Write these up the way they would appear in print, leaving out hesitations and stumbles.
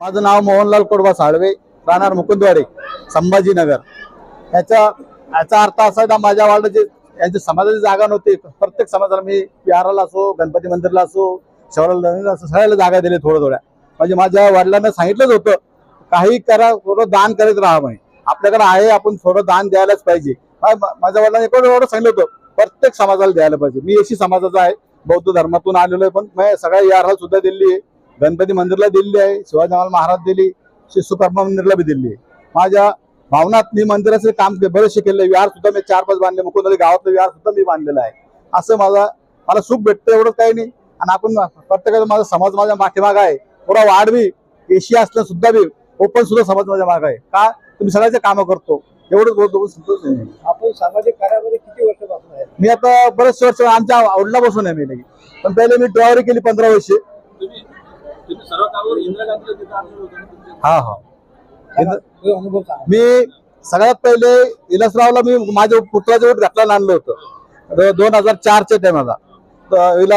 माझं नाव मोहनलाल कोडबा साळवे, राहणार मुकुंदवाडी, संभाजीनगर। याचा अर्थ असा आहे, माझ्या वार्डाची यांची समाजाची जागा नव्हती। प्रत्येक समाजाला मी विहाराला असो, गणपती मंदिरला असो, शहराला असो, सगळ्याला जागा दिली थोड्या। म्हणजे माझ्या वडिलांना सांगितलंच होतं, काही करा, थोडं दान करीत राहा म्हणे। आपल्याकडे आहे, आपण थोडं दान द्यायलाच पाहिजे। माझ्या वडिलांनी एवढं सांगितलं होतं, प्रत्येक समाजाला द्यायला पाहिजे। मी एसी समाजाचा आहे, बौद्ध धर्मातून आलेलो आहे, पण मी सगळ्या विहाराला सुद्धा दिली आहे, गणपती मंदिरला दिल्ली आहे, शिवाजी महाराज दिली, विश्वकर्मा मंदिरला बी दिल्ली आहे। माझ्या भावनात मी मंदिराचे काम बरेचसे केले, विहार सुद्धा मी 4-5 बांधले, मुकुंदवाडी गावातलं विहार सुद्धा मी बांधलेलं आहे। असं मला सुख भेटतं, एवढं काही नाही। आणि आपण प्रत्येकाचा माझा समाज माझ्या पाठीमागे आहे, पुरा वार्ड बी एशिया असलं सुद्धा बी ओपन सुद्धा समाज माझ्या मागे आहे। का तुम्ही सगळ्याचे कामं करतो, एवढंच बोलतो। संतोष नाही। आपण सामाजिक कार्यामध्ये किती वर्षापासून आहे? मी आता बरेच वर्ष आमच्या वडिलांपासून आहे मी, पण पहिले मी ड्रायव्हरी केली 15 वर्ष। हा हा अनुभव सांगा। मी सगळ्यात पहिले इलासरावला मी माझ्या पुत्राचं उद्घाटन आणलं होतं 2004च्या टायमाला।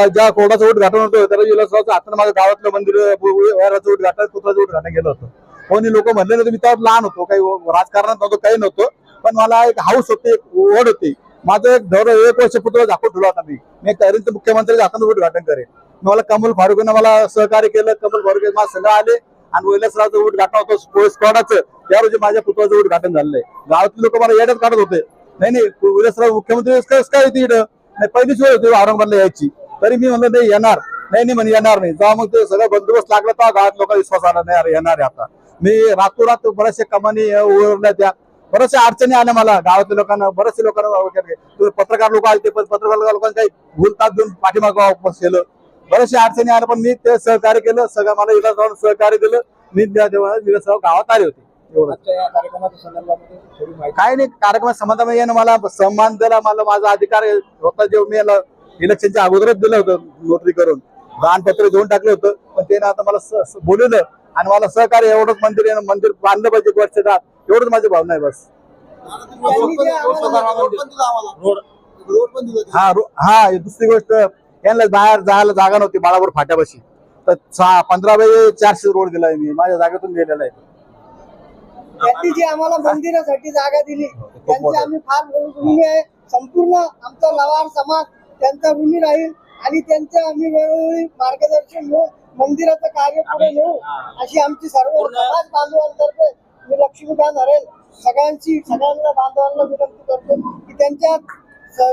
ज्या कोर्टाचं उद्घाटन होतं त्याला इलासरावच्या हाताने माझ्या गावातलं मंदिर विहाराचं उद्घाटन, पुत्राचं उद्घाटन केलं होतं। कोणी लोक म्हणले नव्हते, मी त्यावर लहान होतो, काही राजकारणात नव्हतं, काही नव्हतं, पण मला एक हाऊस होती, एक ओढ होती। माझं एक 1 वर्ष पुत्र झाकून ठेवला होता मी करीन तर मुख्यमंत्र्याच्या हाताने उद्घाटन करेन। मला कमल फारुकीनं मला सहकार्य केलं, कमल फारुक माझ्या संघ आले आणि इलासरावचं उद्घाटन होतं स्क्वॉडाचं, त्या रोजी माझ्या पुत्राचं उद्घाटन झालंय। गावातले लोक मला येड्यात काढत होते, नाही इलासराव मुख्यमंत्री काय येते इथं, नाही पहिलीच वेळ होती औरंगाबादला यायची, तरी मी म्हणलं नाही येणार नाही म्हणे येणार नाही। जेव्हा मग ते सगळं बंदोबस्त लागला तेव्हा गावात लोक विश्वास आला, नाही येणार आहे आता। मी रातोरात बऱ्याचशा कमानी उरल्या, त्या बऱ्याचशा अडचणी आल्या मला गावातल्या लोकांना, बऱ्याचशा लोकांना, पत्रकार लोक आले, पण पत्रकार लोकांना काही भूलतात देऊन पाठीमागं केलं, बऱ्याचशा अडचणी आल्या, पण मी ते सहकार्य केलं, सगळं मला इलासराव सहकार्य दिलं। मी इलासराव गावात आले होते। एवढं कार्यक्रमाच्या संदर्भामध्ये थोडी माहिती काय नाही, कार्यक्रमात समाधान यानं मला सन्मान दिला, मला माझा अधिकार होता जे मी इलेक्शनच्या अगोदरच दिलं होतं, नोटरी करून दानपत्र देऊन टाकलं होतं, पण त्यानं आता मला बोलवलं आणि मला सहकार्य एवढंच मंदिर बांधलं पाहिजे वर्षात, एवढंच माझी भावना आहे बस। हा दुसरी गोष्ट, यांना बाहेर जायला जागा नव्हती बाळापूर फाट्यापाशी, तर 15/400 रोड दिलाय मी, माझ्या जागेतून गेलेला आहे। त्यांनी जी आम्हाला मंदिरासाठी जागा दिली त्यांची आम्ही फार ऋणी आहे। संपूर्ण आमचा लवार समाज त्यांचा ऋणी राहील आणि त्यांचे आम्ही वेळोवेळी मार्गदर्शन घेऊन मंदिराचं कार्य पुढे नेऊ, अशी आमची सर्व समाज बांधवांतर्फे मी लक्ष्मीकांत हरेल सगळ्यांना बांधवांना विनंती करतो की त्यांच्या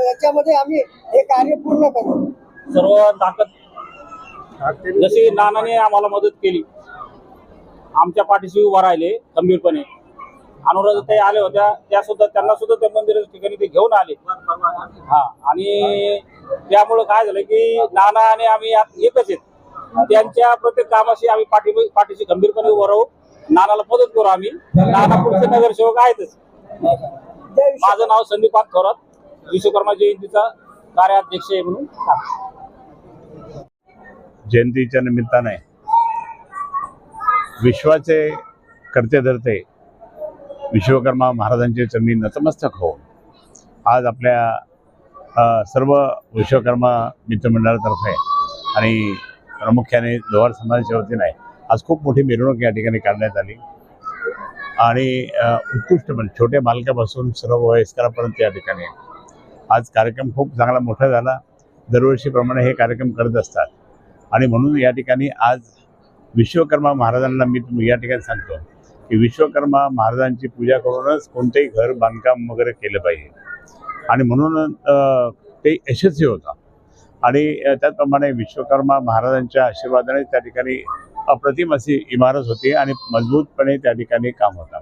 याच्यामध्ये आम्ही हे कार्य पूर्ण करू। सर्व ताकद जशी नानाने आम्हाला मदत केली, आमच्या पाठीशी उभा राहिले खंबीरपणे। अनुराधाताई आल्या होत्या, त्यांना सुद्धा त्या मंदिराच्या ठिकाणी ते घेऊन आले। हा, आणि त्यामुळं काय झालं की नाना आणि आम्ही एकच आहेत, त्यांच्या प्रत्येक कामाशी आम्ही पाठीशी खंबीरपणे उभं राहू, नानाला मदत करू आम्ही। नाना पुढचे नगरसेवक आहेतच। माझं नाव संदीपान थोरात, विश्वकर्मा जयंतीचा कार्याध्यक्ष आहे म्हणून। जयंतीच्या निमित्ताने विश्वाचे करते धरते विश्वकर्मा महाराजांचे चरणी नतमस्तक होऊन आज आपल्या सर्व विश्वकर्मा मित्रमंडळातर्फे आणि प्रामुख्याने लोहार समाजाच्या वतीने आज खूप मोठी मिरवणूक या ठिकाणी काढण्यात आली आणि उत्कृष्ट म्हणजे छोट्या बालकापासून सर्व वयस्करापर्यंत या ठिकाणी आज कार्यक्रम खूप चांगला मोठा झाला। दरवर्षीप्रमाणे हे कार्यक्रम करत असतात आणि म्हणून या ठिकाणी आज विश्वकर्मा महाराजांना मी या ठिकाणी सांगतो की विश्वकर्मा महाराजांची पूजा करूनच कोणतेही घर बांधकाम वगैरे केलं पाहिजे आणि म्हणून ते यशस्वी होतं। आणि त्याचप्रमाणे विश्वकर्मा महाराजांच्या आशीर्वादाने त्या ठिकाणी अप्रतिम अशी इमारत होती आणि मजबूतपणे त्या ठिकाणी काम होतं।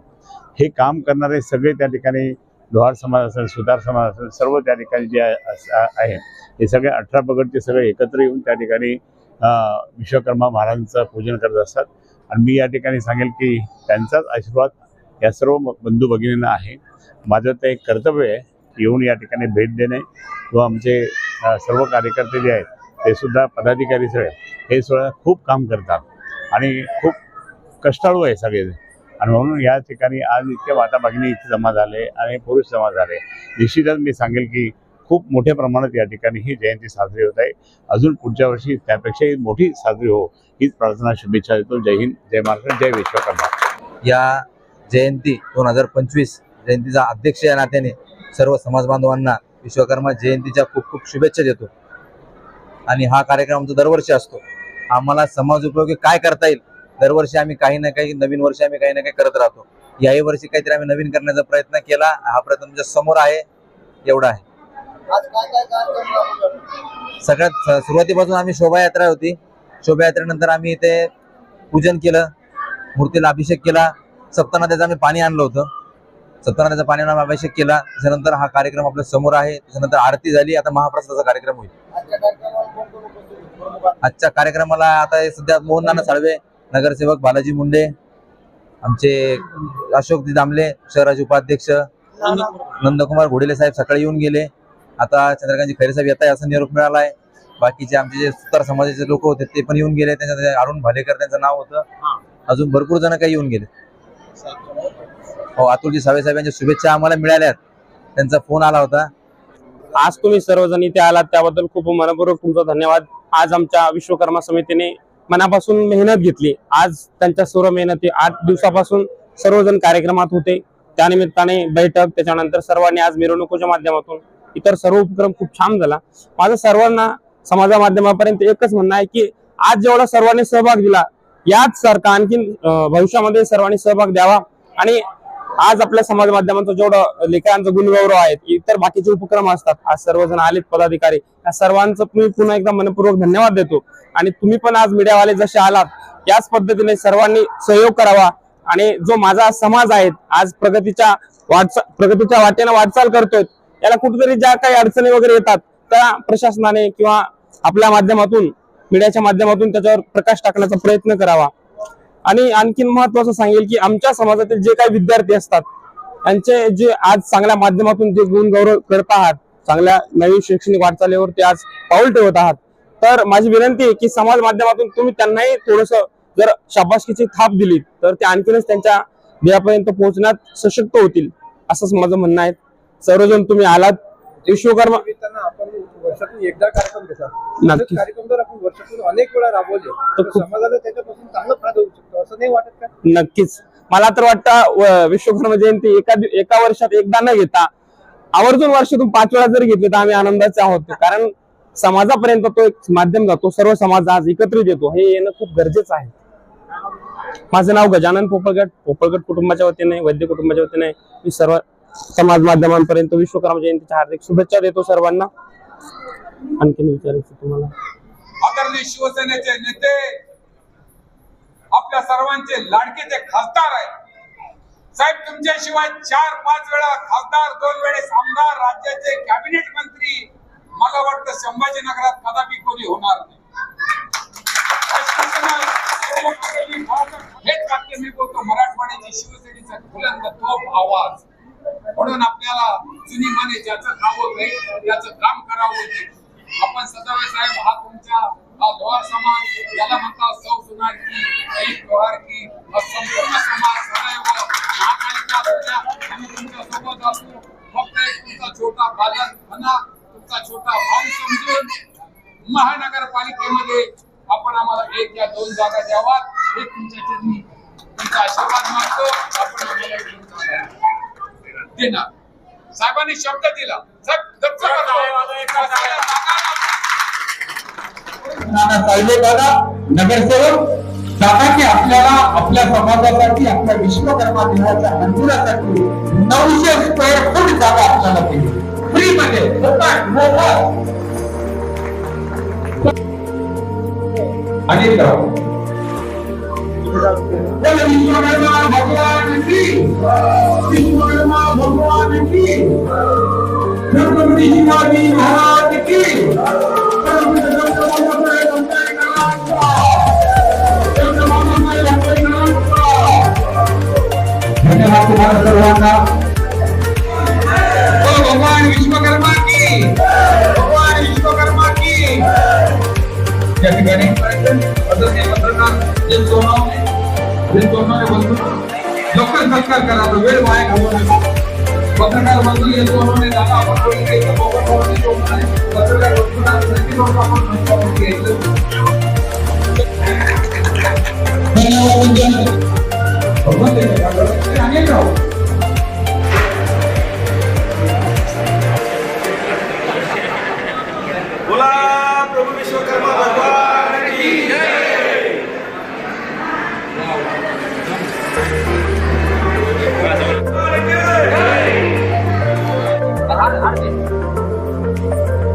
हे काम करणारे सगळे त्या ठिकाणी लोहार समाज असेल, सुतार समाज असेल, सर्व त्या ठिकाणी जे आहे हे सगळे 18 पगडचे सगळे एकत्र येऊन त्या ठिकाणी विश्वकर्मा महाराजांचं पूजन करत असतात। आणि मी या ठिकाणी सांगेल की त्यांचाच आशीर्वाद या सर्व बंधू भगिनींना आहे। माझं ते एक कर्तव्य आहे येऊन या ठिकाणी भेट देणे व आमचे सर्व कार्यकर्ते जे आहेत ते सुद्धा पदाधिकारी सगळे हे सुद्धा खूप काम करतात आणि खूप कष्टाळू आहे सगळे। आणि म्हणून या ठिकाणी आज इतके माता भगिनी इथे जमा झाले आणि पुरुष जमा झाले। निश्चितच मी सांगेल की खूप मोठ्या प्रमाणात या ठिकाणी ही जयंती साजरी होत आहे. अजून पुढच्या वर्षी त्यापेक्षाही मोठी साजरी हो हीच प्रार्थना, शुभेच्छा देतो. जय हिंद, जय महाराष्ट्र, जय विश्वकर्मा. या जयंती 2025 जयंतीचा अध्यक्ष या नात्याने सर्व समाज बांधवांना विश्वकर्मा जयंतीच्या खूप खूप शुभेच्छा देतो. आणि हा कार्यक्रम आमचा दरवर्षी असतो. आम्हाला समाज उपयोगी काय करता येईल दरवर्षी आम्ही काही ना काही नवीन वर्षी आम्ही काही ना काही करत राहतो. याही वर्षी काहीतरी आम्ही नवीन करण्याचा प्रयत्न केला. हा प्रयत्न तुमच्या समोर आहे, एवढा आहे. आज काय काय कार्यक्रम राबवले? सगळ्यात सुरुवातीपासून आम्ही शोभायात्रा होती. शोभायात्रेनंतर आम्ही इथे पूजन केलं, मूर्तीला अभिषेक केला. सप्तनाथाचं आम्ही पाणी आणलं होतं. सप्तनाथाचं पाणी आणून अभिषेक केला. त्याच्यानंतर हा कार्यक्रम आपल्या समोर आहे. त्याच्यानंतर आरती झाली. आता महाप्रसादाचा कार्यक्रम होईल. आजच्या कार्यक्रमाला कोण कोण उपस्थित होते? आजच्या कार्यक्रमाला आता सध्या मोहन नाना साळवे, नगरसेवक बालाजी मुंडे, आमचे अशोक दामले शहराचे उपाध्यक्ष, नंदकुमार घोडेले साहेब सकाळी येऊन गेले. आता चंद्रकांतजी खैरे साहेब येत आहे असं निरोप मिळाला आहे. बाकीचे आमचे जे सुतार समाजाचे लोक होते ते पण येऊन गेले. त्याच्यात अरुण भालेकर त्यांचं नाव होतं. अजून भरपूर जण काही येऊन गेले. हो, अतुलजी सावे साहेब यांच्या शुभेच्छा आम्हाला मिळाल्यात. त्यांचा फोन आला होता. आज तुम्ही सर्वजण इथे आलात त्याबद्दल खूप मनपूर्वक तुमचा धन्यवाद. आज आमच्या विश्वकर्मा समितीने मनापासून मेहनत घेतली. आज त्यांच्या सर्व मेहनती 8 दिवसापासून सर्वजण कार्यक्रमात होते. त्यानिमित्ताने बैठक, त्याच्यानंतर सर्वांनी आज मिरवणुकीच्या माध्यमातून इतर सर्व उपक्रम खूप छान झाला. माझं सर्वांना समाजा माध्यमापर्यंत एकच म्हणणं आहे की आज जेवढा सर्वांनी सहभाग दिला याच सारखा आणखी भविष्यामध्ये सर्वांनी सहभाग द्यावा. आणि आज आपल्या समाज माध्यमांचं जेवढं लेखकांचा गुणगौरव आहे, इतर बाकीचे उपक्रम असतात, आज सर्वजण आलेत पदाधिकारी, या सर्वांचं मी पुन्हा एकदा मनपूर्वक धन्यवाद देतो. आणि तुम्ही पण आज मीडियावाले जसे आलात याच पद्धतीने सर्वांनी सहयोग करावा. आणि जो माझा समाज आहे आज प्रगतीच्या वाटेनं वाटचाल करतोय, याला कुठेतरी ज्या काही अडचणी वगैरे येतात त्या प्रशासनाने किंवा आपल्या माध्यमातून, मीडियाच्या माध्यमातून त्याच्यावर प्रकाश टाकण्याचा प्रयत्न करावा. आणि आणखीन महत्वाचं सांगेल की आमच्या समाजातील जे काही विद्यार्थी असतात त्यांचे जे आज चांगल्या माध्यमातून जे गुण गौरव करत आहात, चांगल्या नवीन शैक्षणिक वाटचालीवर ते आज पाऊल ठेवत आहात, तर माझी विनंती आहे की समाज माध्यमातून तुम्ही त्यांनाही थोडस जर शाबासकीची थाप दिली तर ते आणखीनच त्यांच्या ध्येयापर्यंत पोहोचण्यात सशक्त होतील, असंच माझं म्हणणं आहे. सर्वजण तुम्ही आलात. विश्वकर्मा आपण वर्षातून एकदा कार्यक्रम घेतात. नक्की. कार्यक्रम जर आपण वर्षातून अनेक वेळा राबवले तर समाजाला त्याच्यापासून चांगला फायदा होऊ शकतो, असं नाही वाटत का? नक्कीच. मला तर वाटतं विश्वकर्मा जयंती एका वर्षात एकदा न घेता आवर्जून वर्षातून 5 वेळा जर घेतले तर आम्ही आनंदाचे आहोत. कारण समाजापर्यंत तो एक माध्यम जातो, सर्व समाज आज एकत्रित येतो, हे येणं खूप गरजेचं आहे. माझं नाव गजानन पोपळगट कुटुंबाच्या वतीने, वैद्य कुटुंबाच्या वतीने मी सर्व समाज माध्यमांपर्यंत विश्वकर्मा जयंतीच्या हार्दिक शुभेच्छा देतो सर्वांना. आणखीन विचारायचं तुम्हाला? आदरणीय शिवसेनेचे नेते, आपल्या सर्वांचे लाडकेचे खासदार आहेत साहेब. तुमच्याशिवाय 4-5 वेळा खासदार, 2 वेळेस आमदार, राज्याचे कॅबिनेट मंत्री, मला वाटतं संभाजीनगरात कदापि कोणी होणार नाही. हेच वाक्य मी बोलतो, मराठवाड्याची शिवसेनेचा बुलंद तोफ आवाज. म्हणून आपल्याला जुनी माने ज्याचं खावं नाही त्याचं काम करावं नाही. आपण सदावे साहेब, हा तुमच्या हा लोहार समाज, याला म्हणतात सौ सुनार की एक लोहार की, संपूर्ण समाज सदैव महाकालिका असल्या आणि तुमच्या सोबत असतो. फक्त एक तुमचा छोटा बालक म्हणा, तुमचा छोटा भाऊ समजून महानगरपालिकेमध्ये आपण आम्हाला 1 या 2 जागा द्यावात, हे तुमच्या चरणी तुमचा आशीर्वाद मागतो. आपण आम्हाला देणार. साहेबांनी शब्द दिला. नगरसेवक दादाची आपल्याला आपल्या समाजासाठी, आपल्या विश्वकर्मा दिनाच्या मंजुरासाठी 900 स्क्वेअर फूट जागा आपल्याला दिली फ्री मध्ये. अनिल विश्वकर्मा भगवान की, विश्वकर्मा भगवान की, छत्रपती शिवाजी महाराज की, धन्यवाद तुम्हाला सर्वांना. भगवान विश्वकर्मा की, भगवान विश्वकर्मा की. या ठिकाणी आदरणीय पत्रकार जे सोनवणे बंधू लवकर सत्कार करा, वेळ वाया घालवू नका. पत्रकार बंधू येतो उन्होंने दादा आपण बोलून घ्यायचं पत्रकार बंधू येतो म्हणे. पत्रकार बंधूंसाठी लोक आपण बोलून घ्यायचं. अनेक राहू बोला प्रभू विश्वकर्मा भगवान की जय.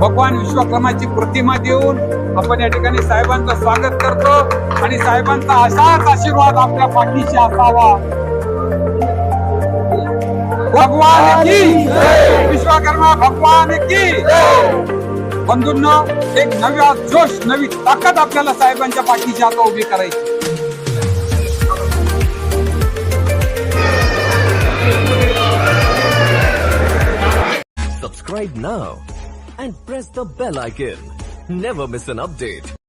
भगवान विश्वकर्माची प्रतिमा देऊन आपण या ठिकाणी साहेबांचं स्वागत करतो आणि साहेबांचा असाच आशीर्वाद आपल्या पाठीशी असावा. भगवान की विश्वकर्मा भगवान की. बंधूंनो, एक नवा जोश, नवी ताकद आपल्याला साहेबांच्या पाठीशी आता उभी करायची. Subscribe now and press the bell icon. Never miss an update.